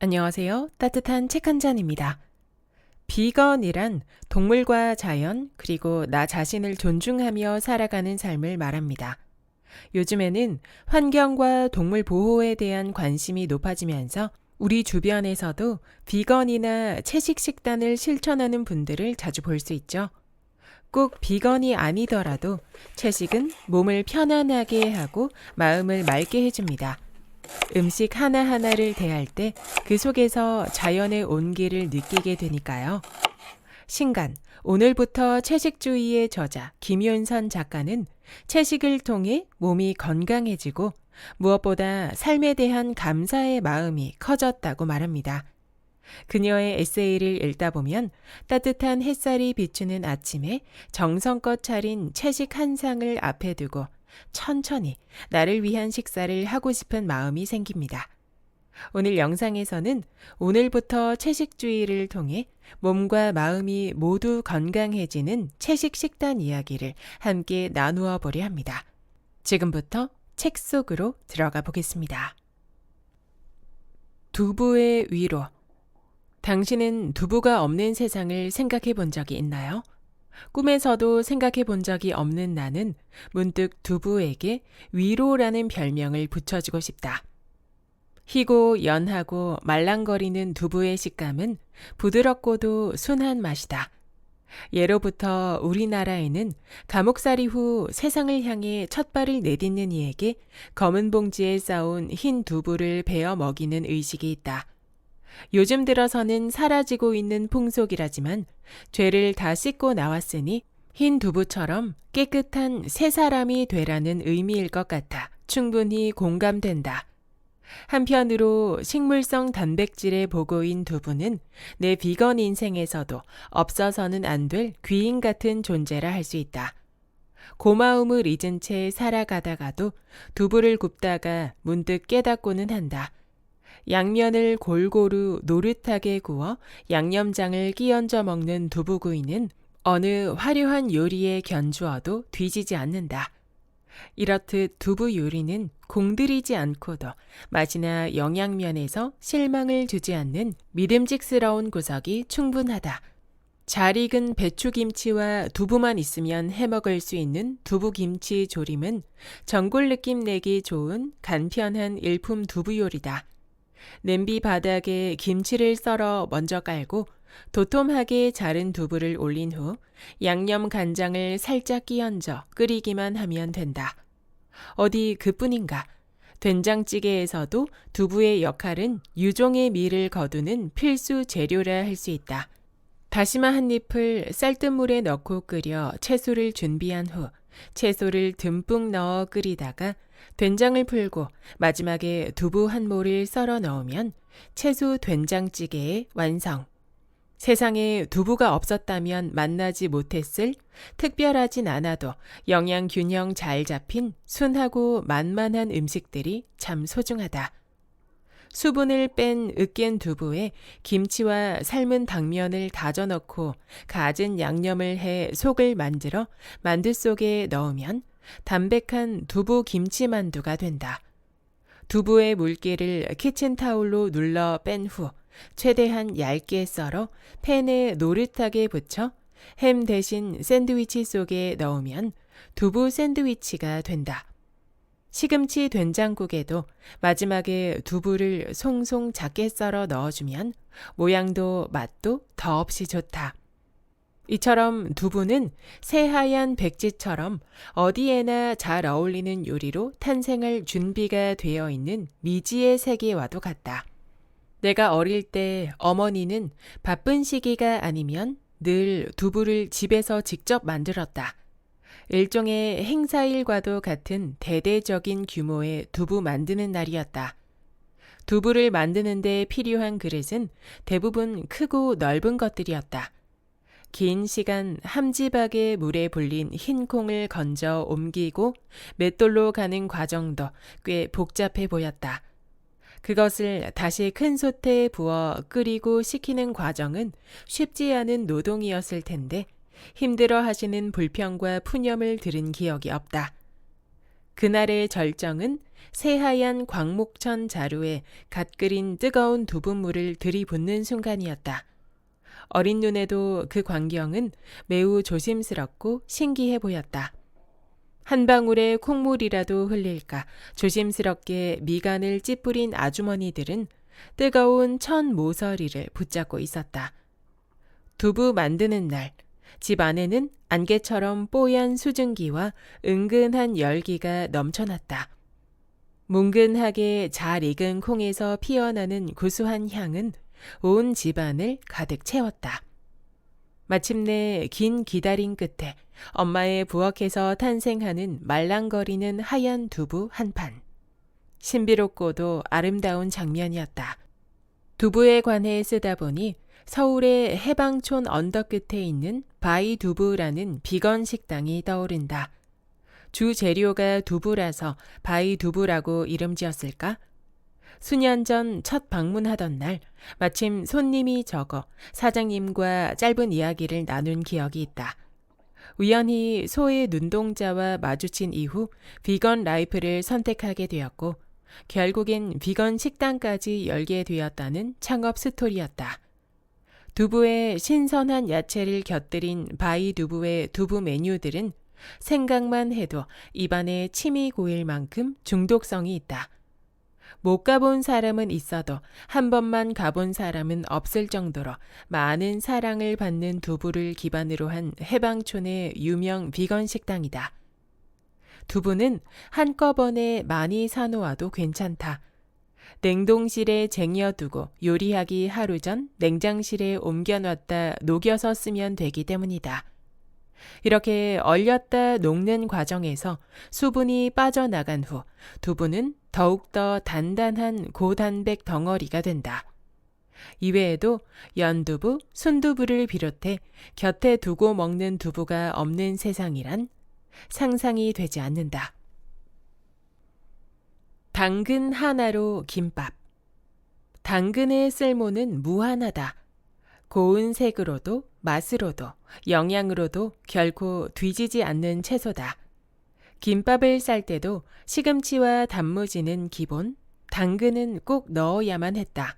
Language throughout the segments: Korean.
안녕하세요. 따뜻한 책 한 잔입니다. 비건이란 동물과 자연, 그리고 나 자신을 존중하며 살아가는 삶을 말합니다. 요즘에는 환경과 동물 보호에 대한 관심이 높아지면서 우리 주변에서도 비건이나 채식 식단을 실천하는 분들을 자주 볼 수 있죠. 꼭 비건이 아니더라도 채식은 몸을 편안하게 하고 마음을 맑게 해줍니다. 음식 하나하나를 대할 때 그 속에서 자연의 온기를 느끼게 되니까요. 신간, 오늘부터 채식주의의 저자 김윤선 작가는 채식을 통해 몸이 건강해지고 무엇보다 삶에 대한 감사의 마음이 커졌다고 말합니다. 그녀의 에세이를 읽다 보면 따뜻한 햇살이 비추는 아침에 정성껏 차린 채식 한 상을 앞에 두고 천천히 나를 위한 식사를 하고 싶은 마음이 생깁니다. 오늘 영상에서는 오늘부터 채식주의를 통해 몸과 마음이 모두 건강해지는 채식 식단 이야기를 함께 나누어 보려 합니다. 지금부터 책 속으로 들어가 보겠습니다. 두부의 위로. 당신은 두부가 없는 세상을 생각해 본 적이 있나요? 꿈에서도 생각해 본 적이 없는 나는 문득 두부에게 위로라는 별명을 붙여주고 싶다. 희고 연하고 말랑거리는 두부의 식감은 부드럽고도 순한 맛이다. 예로부터 우리나라에는 감옥살이 후 세상을 향해 첫발을 내딛는 이에게 검은 봉지에 싸온 흰 두부를 베어 먹이는 의식이 있다. 요즘 들어서는 사라지고 있는 풍속이라지만 죄를 다 씻고 나왔으니 흰 두부처럼 깨끗한 새 사람이 되라는 의미일 것 같아 충분히 공감된다. 한편으로 식물성 단백질의 보고인 두부는 내 비건 인생에서도 없어서는 안 될 귀인 같은 존재라 할 수 있다. 고마움을 잊은 채 살아가다가도 두부를 굽다가 문득 깨닫고는 한다. 양면을 골고루 노릇하게 구워 양념장을 끼얹어 먹는 두부구이는 어느 화려한 요리에 견주어도 뒤지지 않는다. 이렇듯 두부 요리는 공들이지 않고도 맛이나 영양면에서 실망을 주지 않는 믿음직스러운 구석이 충분하다. 잘 익은 배추김치와 두부만 있으면 해먹을 수 있는 두부김치 조림은 전골 느낌 내기 좋은 간편한 일품 두부 요리다. 냄비 바닥에 김치를 썰어 먼저 깔고 도톰하게 자른 두부를 올린 후 양념 간장을 살짝 끼얹어 끓이기만 하면 된다. 어디 그뿐인가? 된장찌개에서도 두부의 역할은 유종의 미를 거두는 필수 재료라 할 수 있다. 다시마 한 잎을 쌀뜨물에 넣고 끓여 채소를 준비한 후 채소를 듬뿍 넣어 끓이다가 된장을 풀고 마지막에 두부 한 모를 썰어 넣으면 채소 된장찌개의 완성. 세상에 두부가 없었다면 만나지 못했을 특별하진 않아도 영양 균형 잘 잡힌 순하고 만만한 음식들이 참 소중하다. 수분을 뺀 으깬 두부에 김치와 삶은 당면을 다져 넣고 갖은 양념을 해 속을 만들어 만두 속에 넣으면 담백한 두부 김치만두가 된다. 두부의 물기를 키친타올로 눌러 뺀 후 최대한 얇게 썰어 팬에 노릇하게 붙여 햄 대신 샌드위치 속에 넣으면 두부 샌드위치가 된다. 시금치 된장국에도 마지막에 두부를 송송 작게 썰어 넣어주면 모양도 맛도 더없이 좋다. 이처럼 두부는 새하얀 백지처럼 어디에나 잘 어울리는 요리로 탄생할 준비가 되어 있는 미지의 세계와도 같다. 내가 어릴 때 어머니는 바쁜 시기가 아니면 늘 두부를 집에서 직접 만들었다. 일종의 행사일과도 같은 대대적인 규모의 두부 만드는 날이었다. 두부를 만드는 데 필요한 그릇은 대부분 크고 넓은 것들이었다. 긴 시간 함지박에 물에 불린 흰 콩을 건져 옮기고 맷돌로 가는 과정도 꽤 복잡해 보였다. 그것을 다시 큰 솥에 부어 끓이고 식히는 과정은 쉽지 않은 노동이었을 텐데 힘들어 하시는 불평과 푸념을 들은 기억이 없다. 그날의 절정은 새하얀 광목천 자루에 갓 끓인 뜨거운 두부물을 들이붓는 순간이었다. 어린 눈에도 그 광경은 매우 조심스럽고 신기해 보였다. 한 방울의 콩물이라도 흘릴까 조심스럽게 미간을 찌푸린 아주머니들은 뜨거운 천 모서리를 붙잡고 있었다. 두부 만드는 날, 집 안에는 안개처럼 뽀얀 수증기와 은근한 열기가 넘쳐났다. 뭉근하게 잘 익은 콩에서 피어나는 구수한 향은 온 집안을 가득 채웠다. 마침내 긴 기다림 끝에 엄마의 부엌에서 탄생하는 말랑거리는 하얀 두부 한 판. 신비롭고도 아름다운 장면이었다. 두부에 관해 쓰다 보니 서울의 해방촌 언덕 끝에 있는 바이두부라는 비건 식당이 떠오른다. 주 재료가 두부라서 바이두부라고 이름 지었을까? 수년 전 첫 방문하던 날 마침 손님이 적어 사장님과 짧은 이야기를 나눈 기억이 있다. 우연히 소의 눈동자와 마주친 이후 비건 라이프를 선택하게 되었고 결국엔 비건 식당까지 열게 되었다는 창업 스토리였다. 두부에 신선한 야채를 곁들인 바이두부의 두부 메뉴들은 생각만 해도 입안에 침이 고일 만큼 중독성이 있다. 못 가본 사람은 있어도 한 번만 가본 사람은 없을 정도로 많은 사랑을 받는 두부를 기반으로 한 해방촌의 유명 비건 식당이다. 두부는 한꺼번에 많이 사놓아도 괜찮다. 냉동실에 쟁여두고 요리하기 하루 전 냉장실에 옮겨놨다 녹여서 쓰면 되기 때문이다. 이렇게 얼렸다 녹는 과정에서 수분이 빠져나간 후 두부는 더욱더 단단한 고단백 덩어리가 된다. 이외에도 연두부, 순두부를 비롯해 곁에 두고 먹는 두부가 없는 세상이란 상상이 되지 않는다. 당근 하나로 김밥. 당근의 쓸모는 무한하다. 고운 색으로도 맛으로도 영양으로도 결코 뒤지지 않는 채소다. 김밥을 쌀 때도 시금치와 단무지는 기본, 당근은 꼭 넣어야만 했다.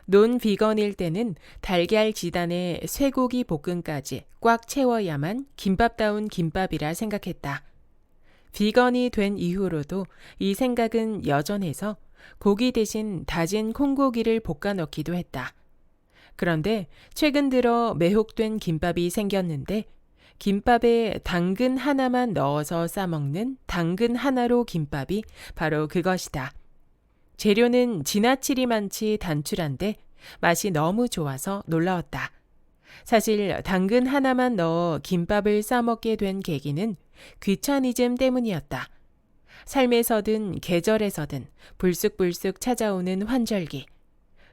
논 비건일 때는 달걀 지단에 쇠고기 볶음까지 꽉 채워야만 김밥다운 김밥이라 생각했다. 비건이 된 이후로도 이 생각은 여전해서 고기 대신 다진 콩고기를 볶아 넣기도 했다. 그런데 최근 들어 매혹된 김밥이 생겼는데 김밥에 당근 하나만 넣어서 싸먹는 당근 하나로 김밥이 바로 그것이다. 재료는 지나치리 많지 단출한데 맛이 너무 좋아서 놀라웠다. 사실 당근 하나만 넣어 김밥을 싸먹게 된 계기는 귀차니즘 때문이었다. 삶에서든 계절에서든 불쑥불쑥 찾아오는 환절기.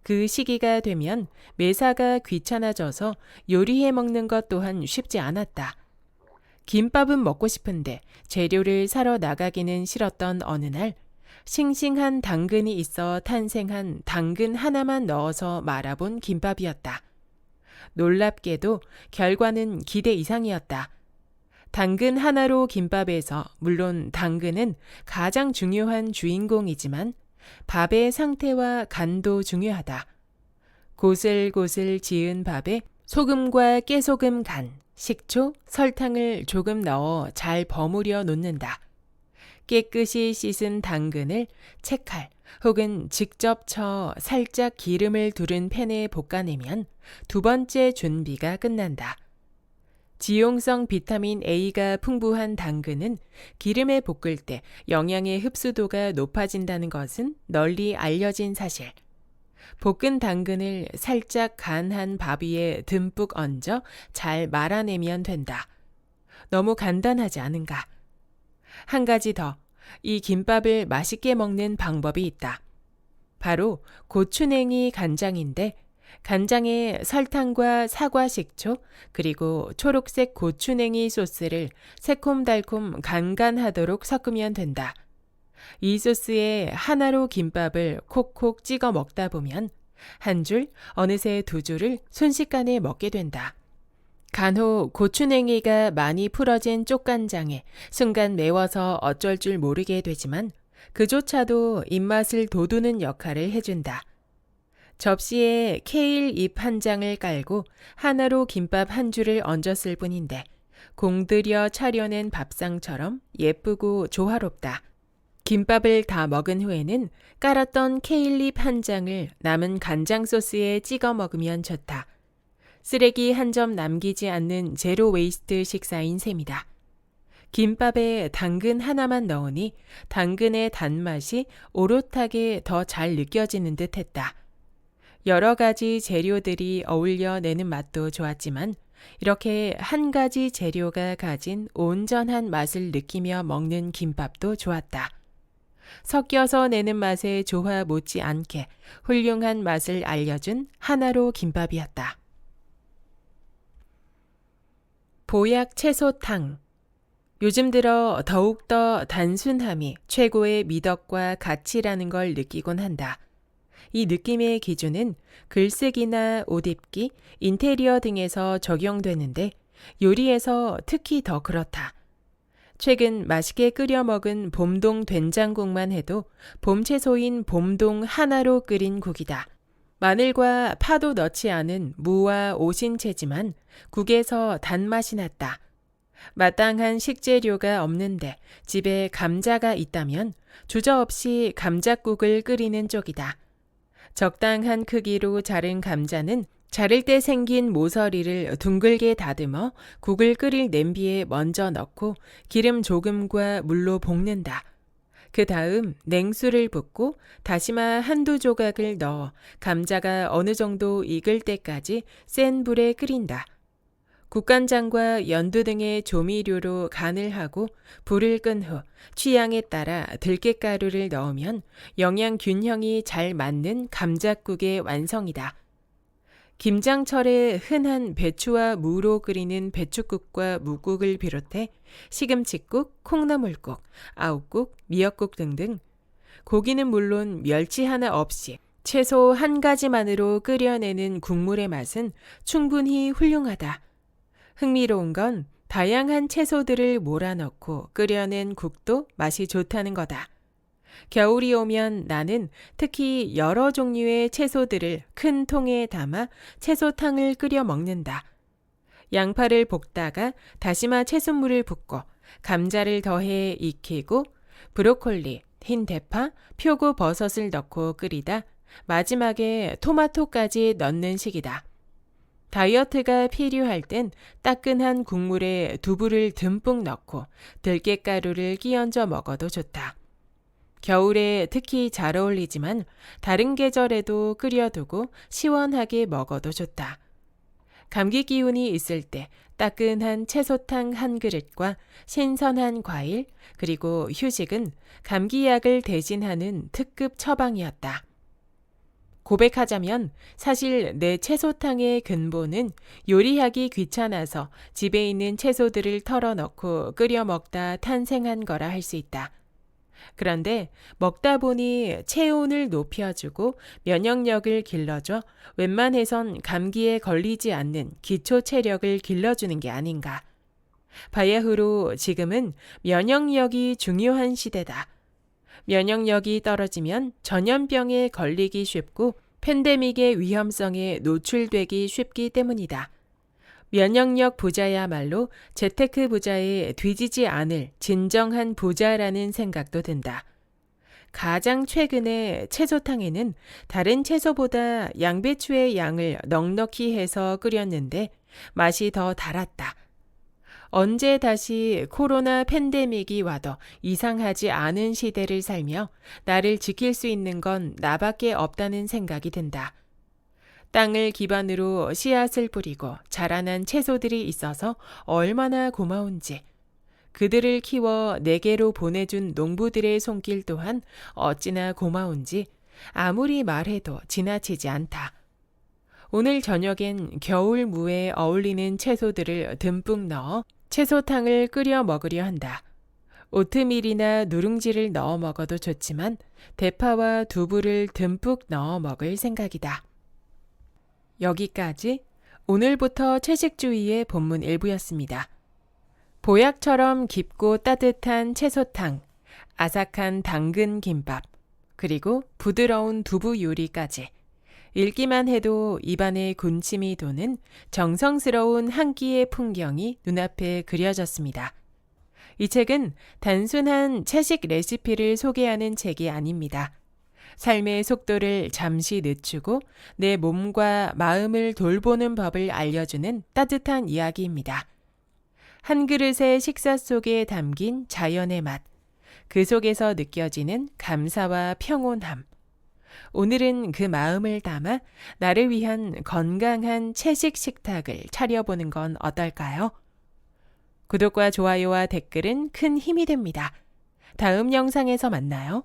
그 시기가 되면 매사가 귀찮아져서 요리해 먹는 것 또한 쉽지 않았다. 김밥은 먹고 싶은데 재료를 사러 나가기는 싫었던 어느 날 싱싱한 당근이 있어 탄생한 당근 하나만 넣어서 말아본 김밥이었다. 놀랍게도 결과는 기대 이상이었다. 당근 하나로 김밥에서 물론 당근은 가장 중요한 주인공이지만 밥의 상태와 간도 중요하다. 고슬고슬 지은 밥에 소금과 깨소금 간, 식초, 설탕을 조금 넣어 잘 버무려 놓는다. 깨끗이 씻은 당근을 채칼 혹은 직접 쳐 살짝 기름을 두른 팬에 볶아내면 두 번째 준비가 끝난다. 지용성 비타민 A가 풍부한 당근은 기름에 볶을 때 영양의 흡수도가 높아진다는 것은 널리 알려진 사실. 볶은 당근을 살짝 간한 밥 위에 듬뿍 얹어 잘 말아내면 된다. 너무 간단하지 않은가? 한 가지 더, 이 김밥을 맛있게 먹는 방법이 있다. 바로 고추냉이 간장인데 간장에 설탕과 사과 식초 그리고 초록색 고추냉이 소스를 새콤달콤 간간하도록 섞으면 된다. 이 소스에 하나로 김밥을 콕콕 찍어 먹다 보면 한 줄, 어느새 두 줄을 순식간에 먹게 된다. 간혹 고추냉이가 많이 풀어진 쪽간장에 순간 매워서 어쩔 줄 모르게 되지만 그조차도 입맛을 돋우는 역할을 해준다. 접시에 케일 잎 한 장을 깔고 하나로 김밥 한 줄을 얹었을 뿐인데 공들여 차려낸 밥상처럼 예쁘고 조화롭다. 김밥을 다 먹은 후에는 깔았던 케일잎 한 장을 남은 간장 소스에 찍어 먹으면 좋다. 쓰레기 한 점 남기지 않는 제로 웨이스트 식사인 셈이다. 김밥에 당근 하나만 넣으니 당근의 단맛이 오롯하게 더 잘 느껴지는 듯 했다. 여러 가지 재료들이 어울려 내는 맛도 좋았지만 이렇게 한 가지 재료가 가진 온전한 맛을 느끼며 먹는 김밥도 좋았다. 섞여서 내는 맛의 조화 못지않게 훌륭한 맛을 알려준 하나로 김밥이었다. 보약 채소탕. 요즘 들어 더욱더 단순함이 최고의 미덕과 가치라는 걸 느끼곤 한다. 이 느낌의 기준은 글쓰기나 옷 입기, 인테리어 등에서 적용되는데 요리에서 특히 더 그렇다. 최근 맛있게 끓여 먹은 봄동 된장국만 해도 봄 채소인 봄동 하나로 끓인 국이다. 마늘과 파도 넣지 않은 무와 오신채지만 국에서 단맛이 났다. 마땅한 식재료가 없는데 집에 감자가 있다면 주저없이 감자국을 끓이는 쪽이다. 적당한 크기로 자른 감자는 자를 때 생긴 모서리를 둥글게 다듬어 국을 끓일 냄비에 먼저 넣고 기름 조금과 물로 볶는다. 그 다음 냉수를 붓고 다시마 한두 조각을 넣어 감자가 어느 정도 익을 때까지 센 불에 끓인다. 국간장과 연두 등의 조미료로 간을 하고 불을 끈 후 취향에 따라 들깨가루를 넣으면 영양 균형이 잘 맞는 감자국의 완성이다. 김장철에 흔한 배추와 무로 끓이는 배춧국과 묵국을 비롯해 시금치국, 콩나물국, 아욱국, 미역국 등등 고기는 물론 멸치 하나 없이 채소 한 가지만으로 끓여내는 국물의 맛은 충분히 훌륭하다. 흥미로운 건 다양한 채소들을 몰아넣고 끓여낸 국도 맛이 좋다는 거다. 겨울이 오면 나는 특히 여러 종류의 채소들을 큰 통에 담아 채소탕을 끓여 먹는다. 양파를 볶다가 다시마 채소물을 붓고 감자를 더해 익히고 브로콜리, 흰 대파, 표고 버섯을 넣고 끓이다 마지막에 토마토까지 넣는 식이다. 다이어트가 필요할 땐 따끈한 국물에 두부를 듬뿍 넣고 들깨가루를 끼얹어 먹어도 좋다. 겨울에 특히 잘 어울리지만 다른 계절에도 끓여두고 시원하게 먹어도 좋다. 감기 기운이 있을 때 따끈한 채소탕 한 그릇과 신선한 과일 그리고 휴식은 감기약을 대신하는 특급 처방이었다. 고백하자면 사실 내 채소탕의 근본은 요리하기 귀찮아서 집에 있는 채소들을 털어넣고 끓여 먹다 탄생한 거라 할 수 있다. 그런데 먹다 보니 체온을 높여주고 면역력을 길러줘 웬만해선 감기에 걸리지 않는 기초 체력을 길러주는 게 아닌가. 바야흐로 지금은 면역력이 중요한 시대다. 면역력이 떨어지면 전염병에 걸리기 쉽고 팬데믹의 위험성에 노출되기 쉽기 때문이다. 면역력 부자야말로 재테크 부자에 뒤지지 않을 진정한 부자라는 생각도 든다. 가장 최근에 채소탕에는 다른 채소보다 양배추의 양을 넉넉히 해서 끓였는데 맛이 더 달았다. 언제 다시 코로나 팬데믹이 와도 이상하지 않은 시대를 살며 나를 지킬 수 있는 건 나밖에 없다는 생각이 든다. 땅을 기반으로 씨앗을 뿌리고 자라난 채소들이 있어서 얼마나 고마운지, 그들을 키워 내게로 보내준 농부들의 손길 또한 어찌나 고마운지 아무리 말해도 지나치지 않다. 오늘 저녁엔 겨울 무에 어울리는 채소들을 듬뿍 넣어 채소탕을 끓여 먹으려 한다. 오트밀이나 누룽지를 넣어 먹어도 좋지만 대파와 두부를 듬뿍 넣어 먹을 생각이다. 여기까지 오늘부터 채식주의의 본문 일부였습니다. 보약처럼 깊고 따뜻한 채소탕, 아삭한 당근 김밥, 그리고 부드러운 두부 요리까지. 읽기만 해도 입안에 군침이 도는 정성스러운 한 끼의 풍경이 눈앞에 그려졌습니다. 이 책은 단순한 채식 레시피를 소개하는 책이 아닙니다. 삶의 속도를 잠시 늦추고 내 몸과 마음을 돌보는 법을 알려주는 따뜻한 이야기입니다. 한 그릇의 식사 속에 담긴 자연의 맛, 그 속에서 느껴지는 감사와 평온함. 오늘은 그 마음을 담아 나를 위한 건강한 채식 식탁을 차려보는 건 어떨까요? 구독과 좋아요와 댓글은 큰 힘이 됩니다. 다음 영상에서 만나요.